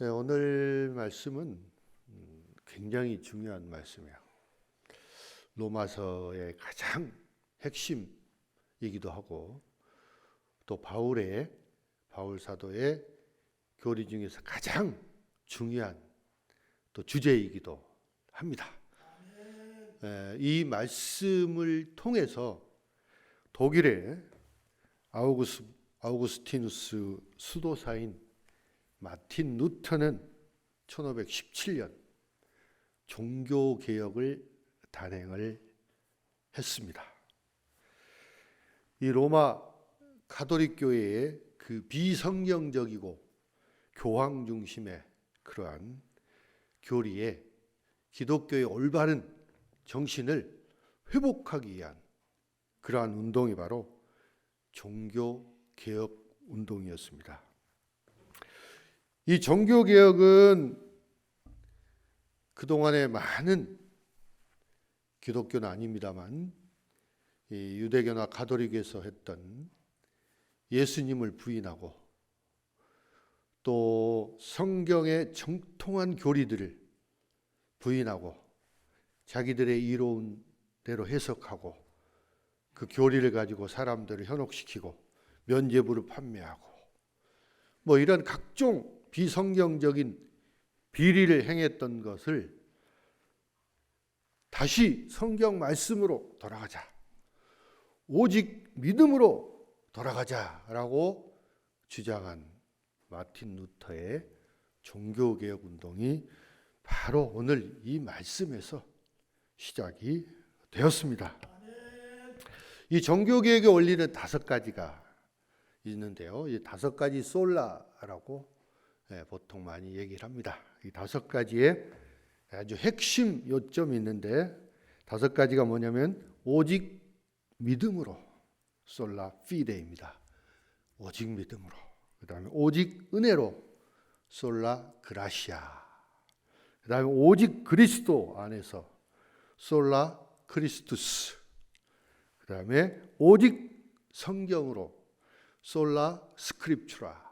네, 오늘 말씀은 굉장히 중요한 말씀이에요. 로마서의 가장 핵심이기도 하고 또 바울 사도의 교리 중에서 가장 중요한 또 주제이기도 합니다. 이 말씀을 통해서 독일의 아우구스티누스 수도사인 마틴 루터는 1517년 종교개혁을 단행을 했습니다. 이 로마 가톨릭 교회의 그 비성경적이고 교황 중심의 그러한 교리에 기독교의 올바른 정신을 회복하기 위한 그러한 운동이 바로 종교개혁 운동이었습니다. 이 종교개혁은 그동안에 많은 기독교는 아닙니다만 이 유대교나 가톨릭에서 했던 예수님을 부인하고 또 성경의 정통한 교리들을 부인하고 자기들의 이로운 대로 해석하고 그 교리를 가지고 사람들을 현혹시키고 면죄부를 판매하고 뭐 이런 각종 비성경적인 비리를 행했던 것을 다시 성경 말씀으로 돌아가자, 오직 믿음으로 돌아가자라고 주장한 마틴 루터의 종교개혁 운동이 바로 오늘 이 말씀에서 시작이 되었습니다. 이 종교개혁의 원리는 5가지가 있는데요. 이 5가지 솔라라고 보통 많이 얘기를 합니다. 이 5가지의 아주 핵심 요점이 있는데 5가지가 뭐냐면 오직 믿음으로 솔라 피데입니다. 오직 믿음으로. 그다음에 오직 은혜로 솔라 그라시아. 그다음에 오직 그리스도 안에서 솔라 크리스투스. 그다음에 오직 성경으로 솔라 스크립추라.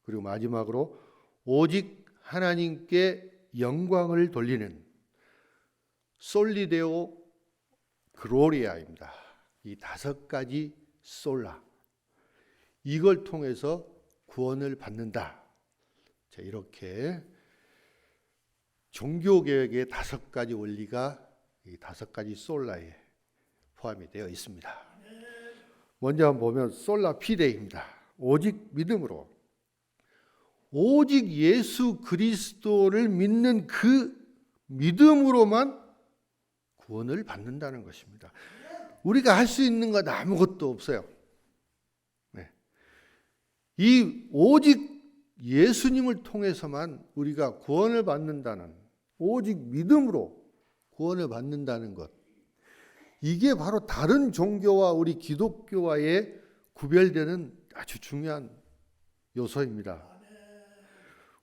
그리고 마지막으로 오직 하나님께 영광을 돌리는 솔리데오 글로리아입니다. 이 5가지 솔라, 이걸 통해서 구원을 받는다. 자, 이렇게 종교개혁의 5가지 원리가 이 5가지 솔라에 포함이 되어 있습니다. 먼저 한번 보면 솔라 피데입니다. 오직 믿음으로, 오직 예수 그리스도를 믿는 그 믿음으로만 구원을 받는다는 것입니다. 우리가 할 수 있는 것 아무것도 없어요. 네. 이 오직 예수님을 통해서만 우리가 구원을 받는다는, 오직 믿음으로 구원을 받는다는 것, 이게 바로 다른 종교와 우리 기독교와의 구별되는 아주 중요한 요소입니다.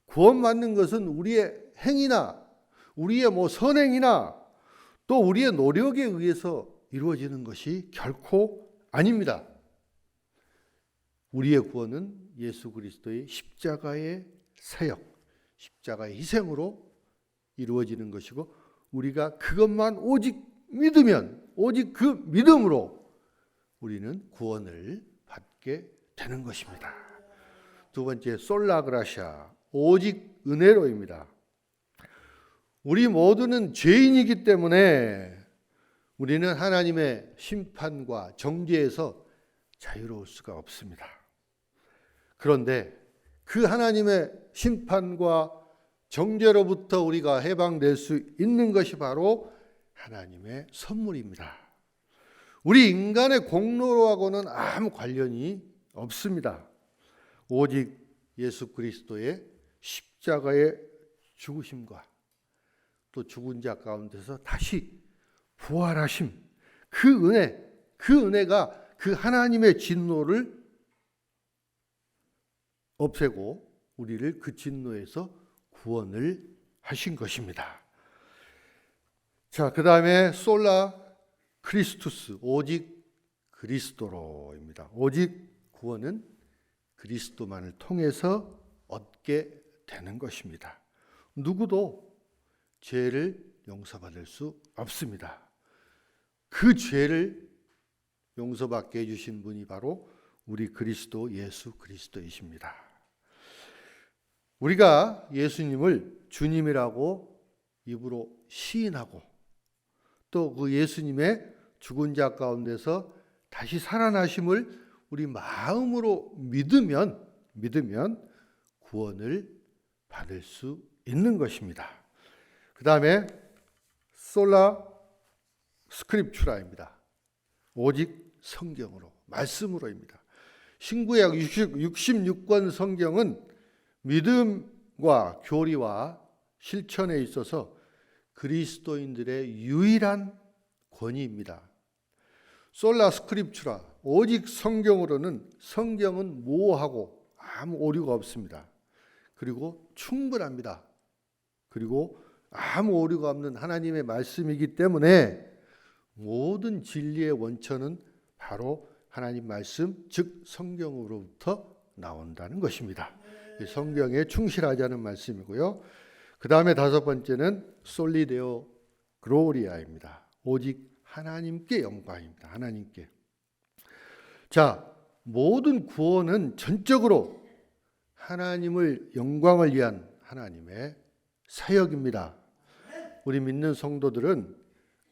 구원받는 것은 우리의 행위나 우리의 선행이나 또 우리의 노력에 의해서 이루어지는 것이 결코 아닙니다. 우리의 구원은 예수 그리스도의 십자가의 사역, 십자가의 희생으로 이루어지는 것이고 우리가 그것만 오직 믿으면, 오직 그 믿음으로 우리는 구원을 받게 되는 것입니다. 두 번째, 솔라그라샤, 오직 은혜로입니다. 우리 모두는 죄인이기 때문에 우리는 하나님의 심판과 정죄에서 자유로울 수가 없습니다. 그런데 그 하나님의 심판과 정죄로부터 우리가 해방될 수 있는 것이 바로 하나님의 선물입니다. 우리 인간의 공로하고는 아무 관련이 없습니다. 오직 예수 그리스도의 십자가의 죽으심과 또 죽은 자 가운데서 다시 부활하심, 그 은혜가 그 하나님의 진노를 없애고 우리를 그 진노에서 구원을 하신 것입니다. 자, 그 다음에 솔라 크리스투스, 오직 그리스도로입니다. 오직 구원은 그리스도만을 통해서 얻게 되는 것입니다. 누구도 죄를 용서받을 수 없습니다. 그 죄를 용서받게 해주신 분이 바로 우리 그리스도 예수 그리스도이십니다. 우리가 예수님을 주님이라고 입으로 시인하고 또 그 예수님의 죽은 자 가운데서 다시 살아나심을 우리 마음으로 믿으면 구원을 받을 수 있는 것입니다. 그 다음에 솔라 스크립추라입니다. 오직 성경으로, 말씀으로입니다. 신구약 66권 성경은 믿음과 교리와 실천에 있어서 그리스도인들의 유일한 권위입니다. 솔라 스크립추라, 오직 성경으로는 성경은 모호하고 아무 오류가 없습니다. 그리고 충분합니다. 그리고 아무 오류가 없는 하나님의 말씀이기 때문에 모든 진리의 원천은 바로 하나님 말씀, 즉 성경으로부터 나온다는 것입니다. 성경에 충실하자는 말씀이고요. 그 다음에 다섯 번째는 솔리데오 글로리아입니다. 오직 하나님께 영광입니다. 하나님께. 자, 모든 구원은 전적으로 하나님을 영광을 위한 하나님의 사역입니다. 우리 믿는 성도들은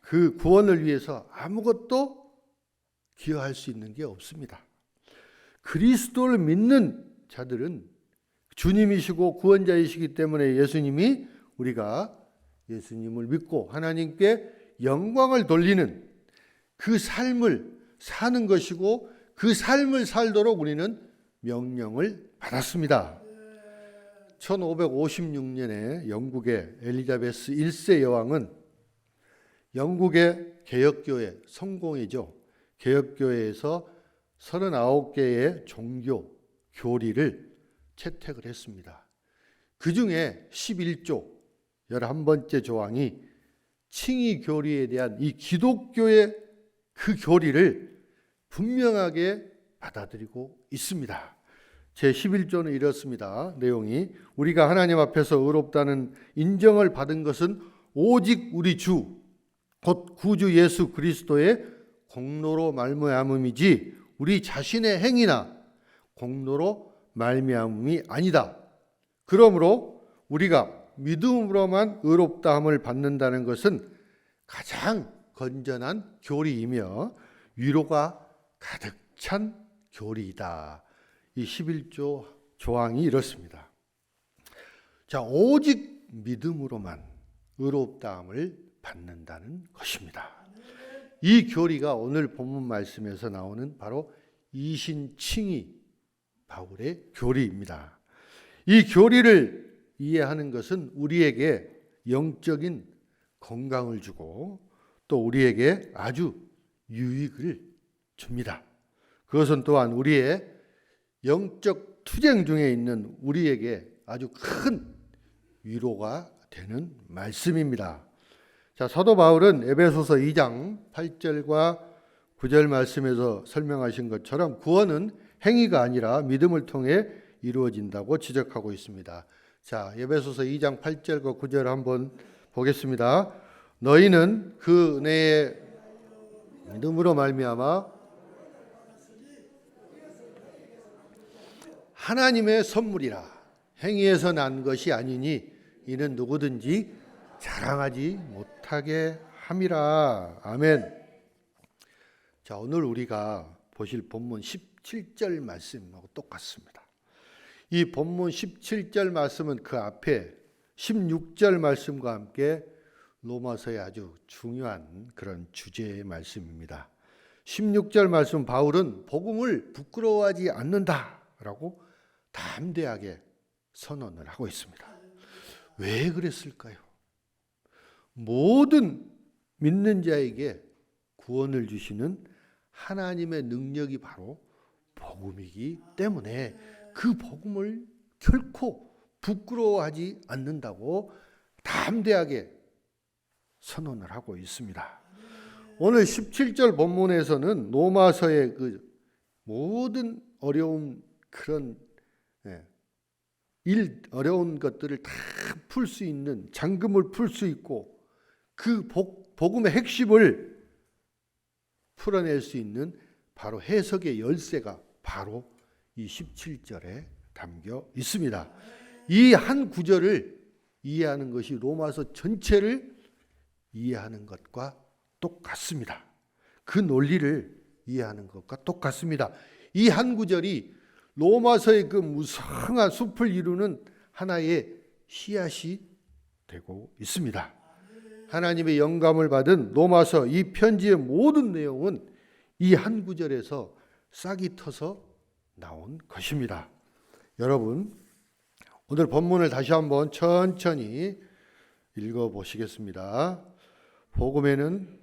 그 구원을 위해서 아무것도 기여할 수 있는 게 없습니다. 그리스도를 믿는 자들은 주님이시고 구원자이시기 때문에 예수님이 우리가 예수님을 믿고 하나님께 영광을 돌리는 그 삶을 사는 것이고 그 삶을 살도록 우리는 명령을 받았습니다. 1556년에 영국의 엘리자베스 1세 여왕은 영국의 개혁교회 성공회죠. 개혁교회에서 39개의 종교 교리를 채택을 했습니다. 그 중에 11조 11번째 조항이 칭의 교리에 대한 이 기독교의 그 교리를 분명하게 받아들이고 있습니다. 제11조는 이렇습니다. 내용이 우리가 하나님 앞에서 의롭다는 인정을 받은 것은 오직 우리 주 곧 구주 예수 그리스도의 공로로 말미암음이지 우리 자신의 행위나 공로로 말미암음이 아니다. 그러므로 우리가 믿음으로만 의롭다함을 받는다는 것은 가장 건전한 교리이며 위로가 가득 찬 교리이다. 이 11조 조항이 이렇습니다. 자, 오직 믿음으로만 의롭다함을 받는다는 것입니다. 이 교리가 오늘 본문 말씀에서 나오는 바로 이신칭의 바울의 교리입니다. 이 교리를 이해하는 것은 우리에게 영적인 건강을 주고 또 우리에게 아주 유익을 줍니다. 그것은 또한 우리의 영적 투쟁 중에 있는 우리에게 아주 큰 위로가 되는 말씀입니다. 자, 사도 바울은 에베소서 2장 8절과 9절 말씀에서 설명하신 것처럼 구원은 행위가 아니라 믿음을 통해 이루어진다고 지적하고 있습니다. 자, 에베소서 2장 8절과 9절 한번 보겠습니다. 너희는 그 은혜의 믿음으로 말미암아 하나님의 선물이라 행위에서 난 것이 아니니 이는 누구든지 자랑하지 못하게 함이라. 아멘. 자, 오늘 우리가 보실 본문 17절 말씀하고 똑같습니다. 이 본문 17절 말씀은 그 앞에 16절 말씀과 함께 로마서의 아주 중요한 그런 주제의 말씀입니다. 16절 말씀 바울은 복음을 부끄러워하지 않는다라고 담대하게 선언을 하고 있습니다. 왜 그랬을까요? 모든 믿는 자에게 구원을 주시는 하나님의 능력이 바로 복음이기 때문에 그 복음을 결코 부끄러워하지 않는다고 담대하게 선언을 하고 있습니다. 오늘 17절 본문에서는 로마서의 그 모든 어려운 그런 어려운 것들을 다 풀 수 있는, 잠금을 풀 수 있고 그 복음의 핵심을 풀어낼 수 있는 바로 해석의 열쇠가 바로 이 17절에 담겨 있습니다. 이 한 구절을 이해하는 것이 로마서 전체를 이해하는 것과 똑같습니다. 그 논리를 이해하는 것과 똑같습니다. 이 한 구절이 로마서의 그 무성한 숲을 이루는 하나의 씨앗이 되고 있습니다. 하나님의 영감을 받은 로마서 이 편지의 모든 내용은 이 한 구절에서 싹이 터서 나온 것입니다. 여러분, 오늘 본문을 다시 한번 천천히 읽어보시겠습니다. 복음에는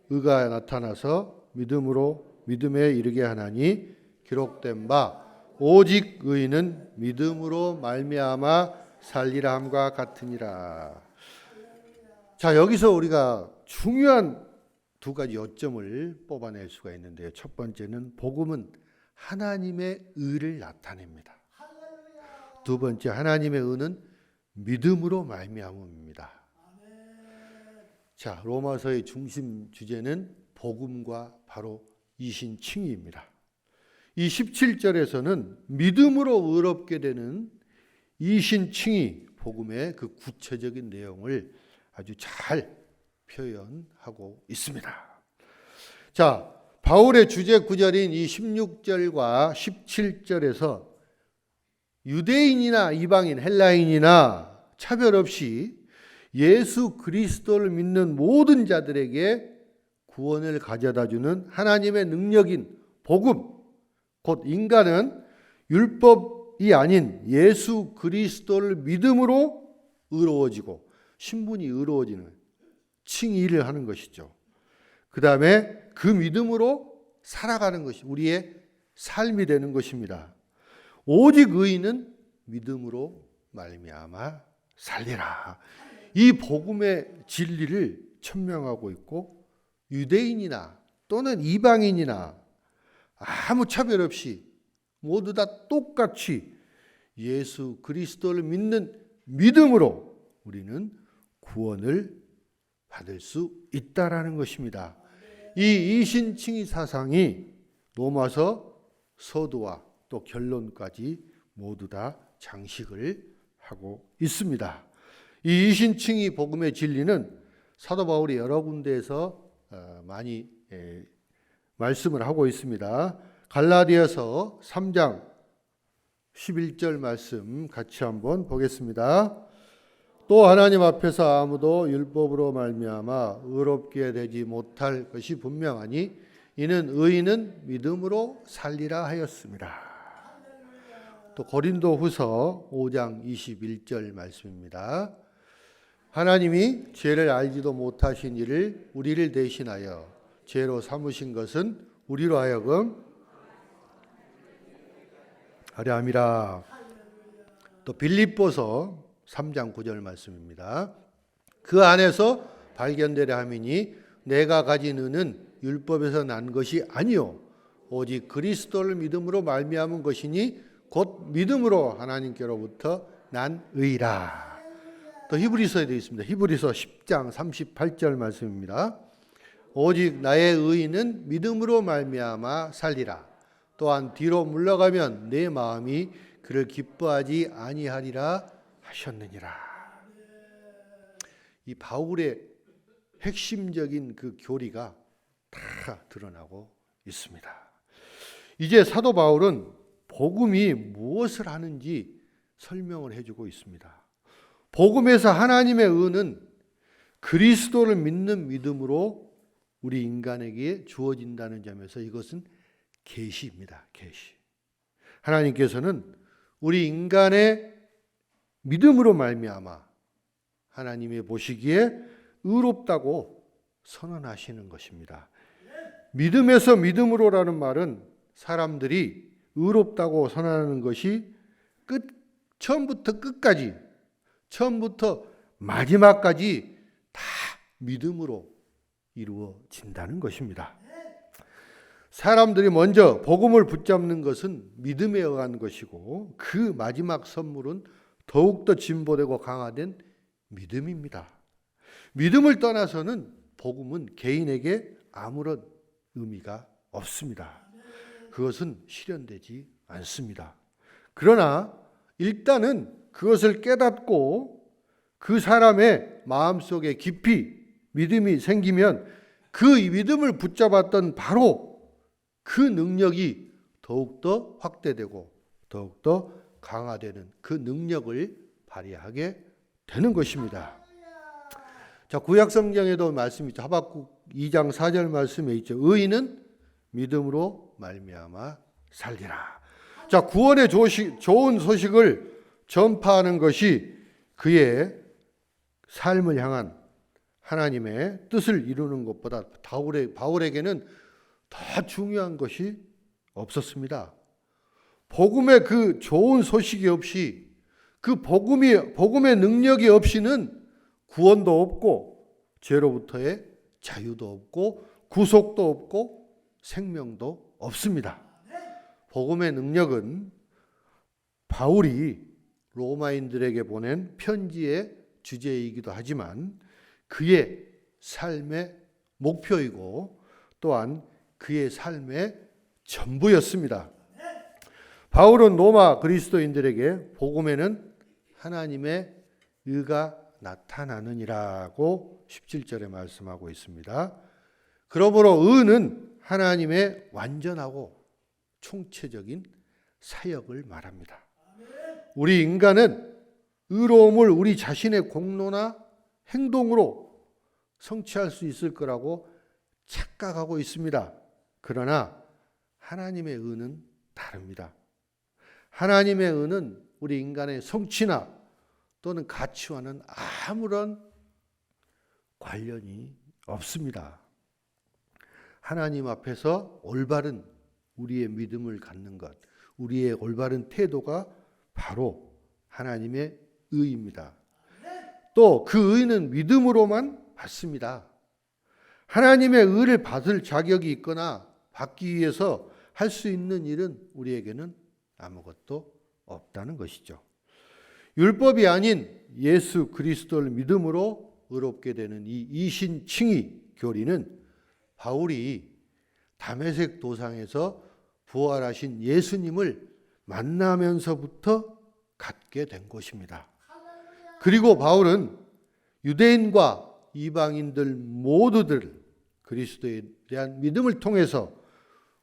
의가 나타나서 믿음에 이르게 하나니 기록된 바 오직 의인은 믿음으로 말미암아 살리라 함과 같으니라. 자, 여기서 우리가 중요한 두 가지 요점을 뽑아낼 수가 있는데요. 첫 번째는 복음은 하나님의 의를 나타냅니다. 두 번째, 하나님의 의는 믿음으로 말미암음입니다. 자, 로마서의 중심 주제는 복음과 바로 이신칭의입니다. 이 17절에서는 믿음으로 의롭게 되는 이신칭의 복음의 그 구체적인 내용을 아주 잘 표현하고 있습니다. 자, 바울의 주제 구절인 이 16절과 17절에서 유대인이나 이방인, 헬라인이나 차별 없이 예수 그리스도를 믿는 모든 자들에게 구원을 가져다주는 하나님의 능력인 복음, 곧 인간은 율법이 아닌 예수 그리스도를 믿음으로 의로워지고 신분이 의로워지는 칭의를 하는 것이죠. 그 다음에 그 믿음으로 살아가는 것이 우리의 삶이 되는 것입니다. 오직 의인은 믿음으로 말미암아 살리라. 이 복음의 진리를 천명하고 있고 유대인이나 또는 이방인이나 아무 차별 없이 모두 다 똑같이 예수 그리스도를 믿는 믿음으로 우리는 구원을 받을 수 있다라는 것입니다. 이 이신칭의 사상이 로마서 서두와 또 결론까지 모두 다 장식을 하고 있습니다. 이 이신칭의 복음의 진리는 사도 바울이 여러 군데에서 많이 말씀을 하고 있습니다. 갈라디아서 3장 11절 말씀 같이 한번 보겠습니다. 또 하나님 앞에서 아무도 율법으로 말미암아 의롭게 되지 못할 것이 분명하니 이는 의인은 믿음으로 살리라 하였습니다. 또 고린도후서 5장 21절 말씀입니다. 하나님이 죄를 알지도 못하신 이를 우리를 대신하여 죄로 삼으신 것은 우리로 하여금 하려 함이라. 또 빌립보서 3장 9절 말씀입니다. 그 안에서 발견되려 함이니 내가 가진 의는 율법에서 난 것이 아니요 오직 그리스도를 믿음으로 말미암은 것이니 곧 믿음으로 하나님께로부터 난 의라. 또 히브리서에 되어 있습니다. 히브리서 10장 38절 말씀입니다. 오직 나의 의인은 믿음으로 말미암아 살리라. 또한 뒤로 물러가면 내 마음이 그를 기뻐하지 아니하리라 하셨느니라. 이 바울의 핵심적인 그 교리가 다 드러나고 있습니다. 이제 사도 바울은 복음이 무엇을 하는지 설명을 해주고 있습니다. 복음에서 하나님의 의는 그리스도를 믿는 믿음으로 우리 인간에게 주어진다는 점에서 이것은 계시입니다. 계시. 하나님께서는 우리 인간의 믿음으로 말미암아 하나님이 보시기에 의롭다고 선언하시는 것입니다. 믿음에서 믿음으로라는 말은 사람들이 의롭다고 선언하는 것이 처음부터 끝까지, 처음부터 마지막까지 다 믿음으로 이루어진다는 것입니다. 사람들이 먼저 복음을 붙잡는 것은 믿음에 의한 것이고 그 마지막 선물은 더욱더 진보되고 강화된 믿음입니다. 믿음을 떠나서는 복음은 개인에게 아무런 의미가 없습니다. 그것은 실현되지 않습니다. 그러나 일단은 그것을 깨닫고 그 사람의 마음속에 깊이 믿음이 생기면 그 믿음을 붙잡았던 바로 그 능력이 더욱더 확대되고 더욱더 강화되는 그 능력을 발휘하게 되는 것입니다. 자, 구약 성경에도 말씀이 있죠. 하박국 2장 4절 말씀에 있죠. 의인은 믿음으로 말미암아 살리라. 자, 구원의 좋은 소식을 전파하는 것이 그의 삶을 향한 하나님의 뜻을 이루는 것보다 바울에게는 더 중요한 것이 없었습니다. 복음의 그 좋은 소식이 없이 그 복음의 능력이 없이는 구원도 없고 죄로부터의 자유도 없고 구속도 없고 생명도 없습니다. 복음의 능력은 바울이 로마인들에게 보낸 편지의 주제이기도 하지만 그의 삶의 목표이고 또한 그의 삶의 전부였습니다. 바울은 로마 그리스도인들에게 복음에는 하나님의 의가 나타나느니라고 17절에 말씀하고 있습니다. 그러므로 의는 하나님의 완전하고 총체적인 사역을 말합니다. 우리 인간은 의로움을 우리 자신의 공로나 행동으로 성취할 수 있을 거라고 착각하고 있습니다. 그러나 하나님의 의는 다릅니다. 하나님의 의는 우리 인간의 성취나 또는 가치와는 아무런 관련이 없습니다. 하나님 앞에서 올바른 우리의 믿음을 갖는 것, 우리의 올바른 태도가 바로 하나님의 의입니다. 또 그 의는 믿음으로만 받습니다. 하나님의 의를 받을 자격이 있거나 받기 위해서 할 수 있는 일은 우리에게는 아무것도 없다는 것이죠. 율법이 아닌 예수 그리스도를 믿음으로 의롭게 되는 이 이신칭의 교리는 바울이 다메섹 도상에서 부활하신 예수님을 만나면서부터 갖게 된 것입니다. 그리고 바울은 유대인과 이방인들 모두들 그리스도에 대한 믿음을 통해서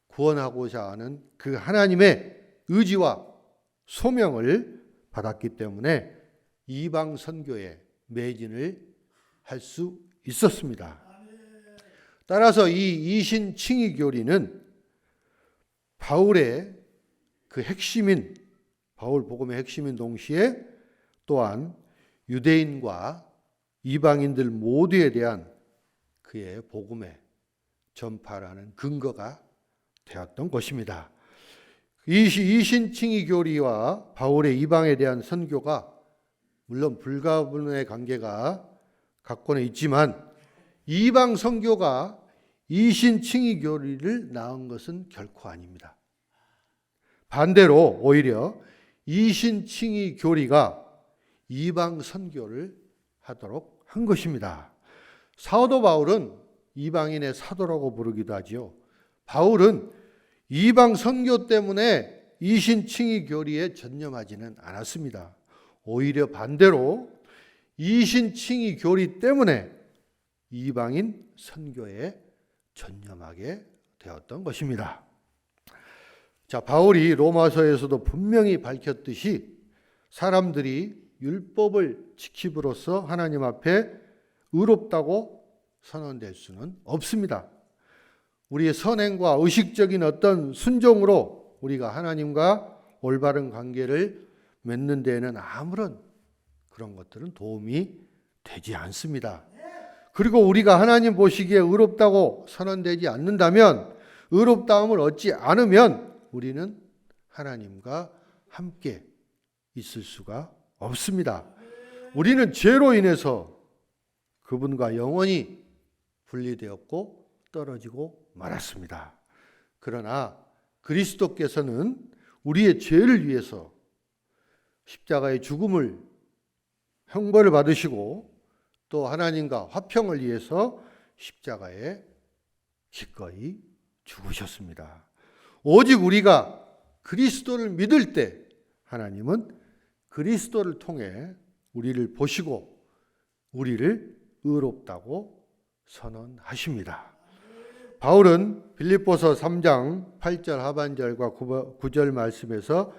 구원하고자 하는 그 하나님의 의지와 소명을 받았기 때문에 이방 선교에 매진을 할 수 있었습니다. 따라서 이 이신칭의 교리는 바울의 그 핵심인 바울 복음의 핵심인 동시에 또한 유대인과 이방인들 모두에 대한 그의 복음의 전파라는 근거가 되었던 것입니다. 이신칭의 교리와 바울의 이방에 대한 선교가 물론 불가분의 관계가 갖고는 있지만 이방 선교가 이신칭의 교리를 낳은 것은 결코 아닙니다. 반대로 오히려 이신칭의 교리가 이방 선교를 하도록 한 것입니다. 사도 바울은 이방인의 사도라고 부르기도 하지요. 바울은 이방 선교 때문에 이신칭의 교리에 전념하지는 않았습니다. 오히려 반대로 이신칭의 교리 때문에 이방인 선교에 전념하게 되었던 것입니다. 자, 바울이 로마서에서도 분명히 밝혔듯이 사람들이 율법을 지킴으로써 하나님 앞에 의롭다고 선언될 수는 없습니다. 우리의 선행과 의식적인 어떤 순종으로 우리가 하나님과 올바른 관계를 맺는 데에는 아무런 그런 것들은 도움이 되지 않습니다. 그리고 우리가 하나님 보시기에 의롭다고 선언되지 않는다면, 의롭다함을 얻지 않으면 우리는 하나님과 함께 있을 수가 없습니다. 우리는 죄로 인해서 그분과 영원히 분리되었고 떨어지고 말았습니다. 그러나 그리스도께서는 우리의 죄를 위해서 십자가의 죽음을 형벌을 받으시고 또 하나님과 화평을 위해서 십자가에 기꺼이 죽으셨습니다. 오직 우리가 그리스도를 믿을 때 하나님은 그리스도를 통해 우리를 보시고 우리를 의롭다고 선언하십니다. 바울은 빌립보서 3장 8절 하반절과 9절 말씀에서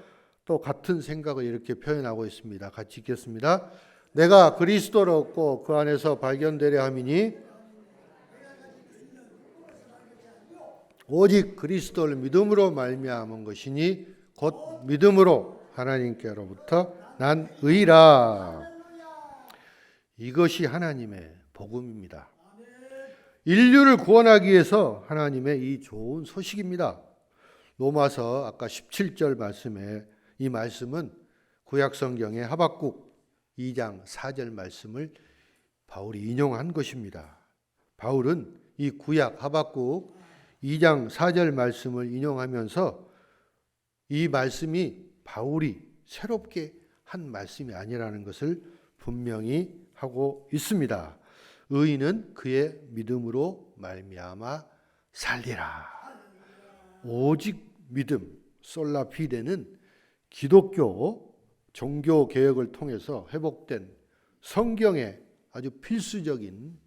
또 같은 생각을 이렇게 표현하고 있습니다. 같이 읽겠습니다. 내가 그리스도를 얻고 그 안에서 발견되려 함이니 오직 그리스도를 믿음으로 말미암은 것이니 곧 믿음으로 하나님께로부터 난 의라. 이것이 하나님의 복음입니다. 인류를 구원하기 위해서 하나님의 이 좋은 소식입니다. 로마서 아까 17절 말씀에 이 말씀은 구약성경의 하박국 2장 4절 말씀을 바울이 인용한 것입니다. 바울은 이 구약 하박국 2장 4절 말씀을 인용하면서 이 말씀이 바울이 새롭게 한 말씀이 아니라는 것을 분명히 하고 있습니다. 의인은 그의 믿음으로 말미암아 살리라. 오직 믿음, 솔라피데는 기독교 종교 개혁을 통해서 회복된 성경의 아주 필수적인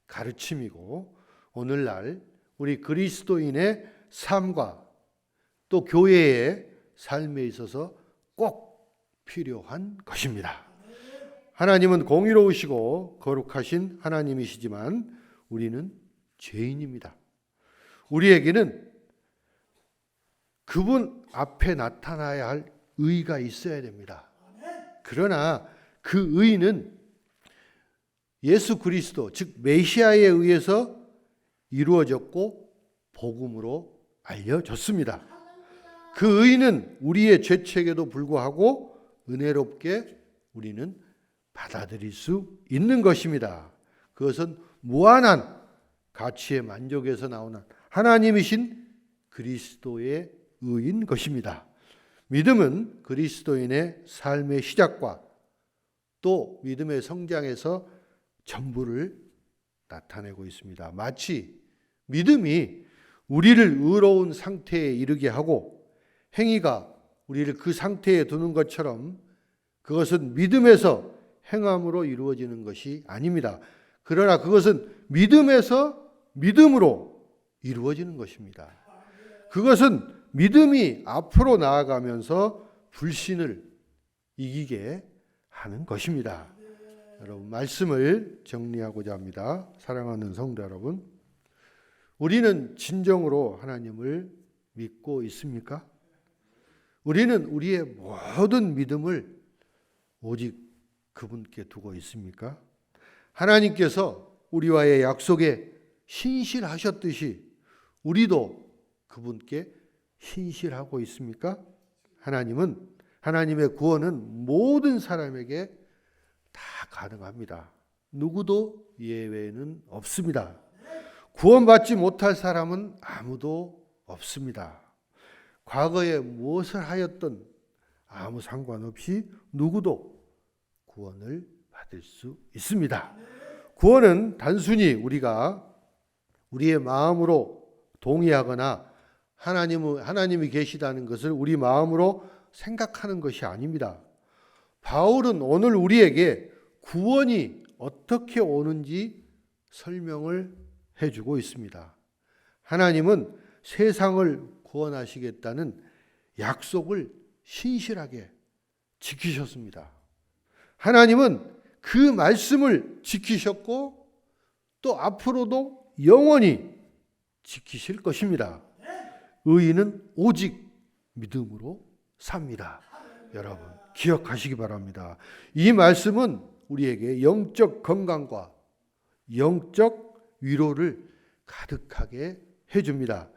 가르침이고 오늘날 우리 그리스도인의 삶과 또 교회의 삶에 있어서 꼭 필요한 것입니다. 하나님은 공의로우시고 거룩하신 하나님이시지만 우리는 죄인입니다. 우리에게는 그분 앞에 나타나야 할 의가 있어야 됩니다. 그러나 그 의는 예수 그리스도 즉 메시아에 의해서 이루어졌고 복음으로 알려졌습니다. 그 의는 우리의 죄책에도 불구하고 은혜롭게 우리는 받아들일 수 있는 것입니다. 그것은 무한한 가치의 만족에서 나오는 하나님이신 그리스도의 의인 것입니다. 믿음은 그리스도인의 삶의 시작과 또 믿음의 성장에서 전부를 나타내고 있습니다. 마치 믿음이 우리를 의로운 상태에 이르게 하고 행위가 우리를 그 상태에 두는 것처럼 그것은 믿음에서 행함으로 이루어지는 것이 아닙니다. 그러나 그것은 믿음에서 믿음으로 이루어지는 것입니다. 그것은 믿음이 앞으로 나아가면서 불신을 이기게 하는 것입니다. 여러분, 말씀을 정리하고자 합니다. 사랑하는 성도 여러분, 우리는 진정으로 하나님을 믿고 있습니까? 우리는 우리의 모든 믿음을 오직 그분께 두고 있습니까? 하나님께서 우리와의 약속에 신실하셨듯이 우리도 그분께 신실하고 있습니까? 하나님의 구원은 모든 사람에게 다 가능합니다. 누구도 예외는 없습니다. 구원받지 못할 사람은 아무도 없습니다. 과거에 무엇을 하였든 아무 상관없이 누구도 구원을 받을 수 있습니다. 구원은 단순히 우리가 우리의 마음으로 동의하거나 하나님이 계시다는 것을 우리 마음으로 생각하는 것이 아닙니다. 바울은 오늘 우리에게 구원이 어떻게 오는지 설명을 해주고 있습니다. 하나님은 세상을 구원하시겠다는 약속을 신실하게 지키셨습니다. 하나님은 그 말씀을 지키셨고 또 앞으로도 영원히 지키실 것입니다. 의인은 오직 믿음으로 삽니다. 여러분 기억하시기 바랍니다. 이 말씀은 우리에게 영적 건강과 영적 위로를 가득하게 해줍니다.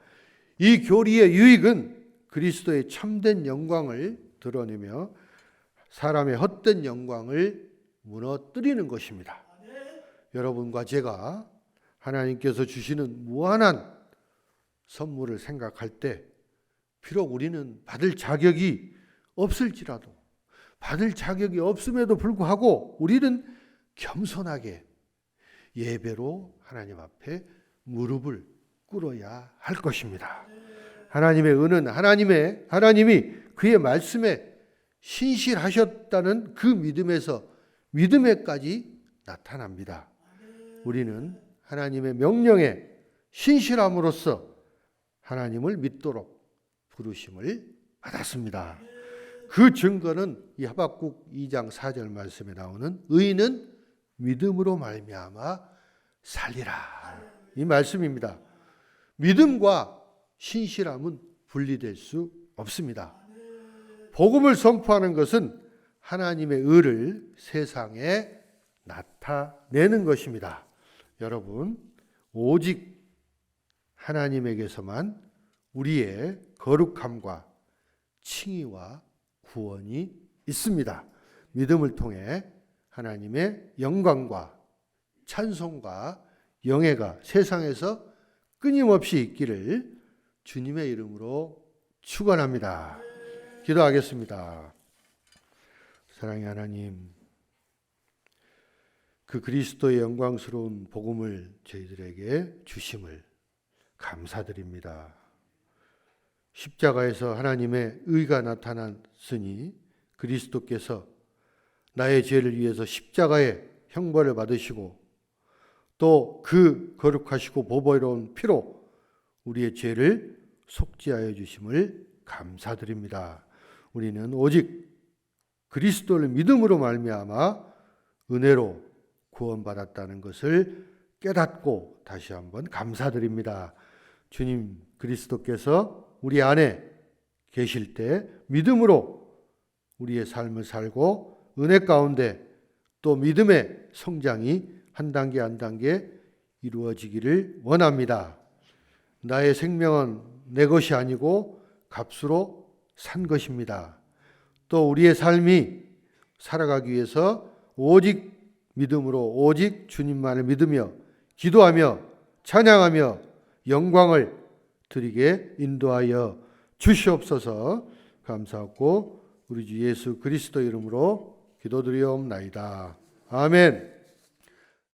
이 교리의 유익은 그리스도의 참된 영광을 드러내며 사람의 헛된 영광을 무너뜨리는 것입니다. 여러분과 제가 하나님께서 주시는 무한한 선물을 생각할 때 비록 우리는 받을 자격이 없을지라도 받을 자격이 없음에도 불구하고 우리는 겸손하게 예배로 하나님 앞에 무릎을 꿇어야 할 것입니다. 하나님의 은은 하나님이 그의 말씀에 신실하셨다는 그 믿음에까지 나타납니다. 우리는 하나님의 명령에 신실함으로써 하나님을 믿도록 부르심을 받았습니다. 그 증거는 이 하박국 2장 4절 말씀에 나오는 의인은 믿음으로 말미암아 살리라, 이 말씀입니다. 믿음과 신실함은 분리될 수 없습니다. 복음을 선포하는 것은 하나님의 의를 세상에 나타내는 것입니다. 여러분, 오직 하나님에게서만 우리의 거룩함과 칭의와 구원이 있습니다. 믿음을 통해 하나님의 영광과 찬송과 영예가 세상에서 끊임없이 있기를 주님의 이름으로 축원합니다. 기도하겠습니다. 사랑의 하나님, 그 그리스도의 영광스러운 복음을 저희들에게 주심을 감사드립니다. 십자가에서 하나님의 의가 나타났으니 그리스도께서 나의 죄를 위해서 십자가의 형벌을 받으시고 또 그 거룩하시고 보배로운 피로 우리의 죄를 속죄하여 주심을 감사드립니다. 우리는 오직 그리스도를 믿음으로 말미암아 은혜로 구원받았다는 것을 깨닫고 다시 한번 감사드립니다. 주님 그리스도께서 우리 안에 계실 때 믿음으로 우리의 삶을 살고 은혜 가운데 또 믿음의 성장이 한 단계 한 단계 이루어지기를 원합니다. 나의 생명은 내 것이 아니고 값으로 산 것입니다. 또 우리의 삶이 살아가기 위해서 오직 믿음으로 오직 주님만을 믿으며 기도하며 찬양하며 영광을 드리게 인도하여 주시옵소서. 감사하고 우리 주 예수 그리스도 이름으로 기도드리옵나이다. 아멘.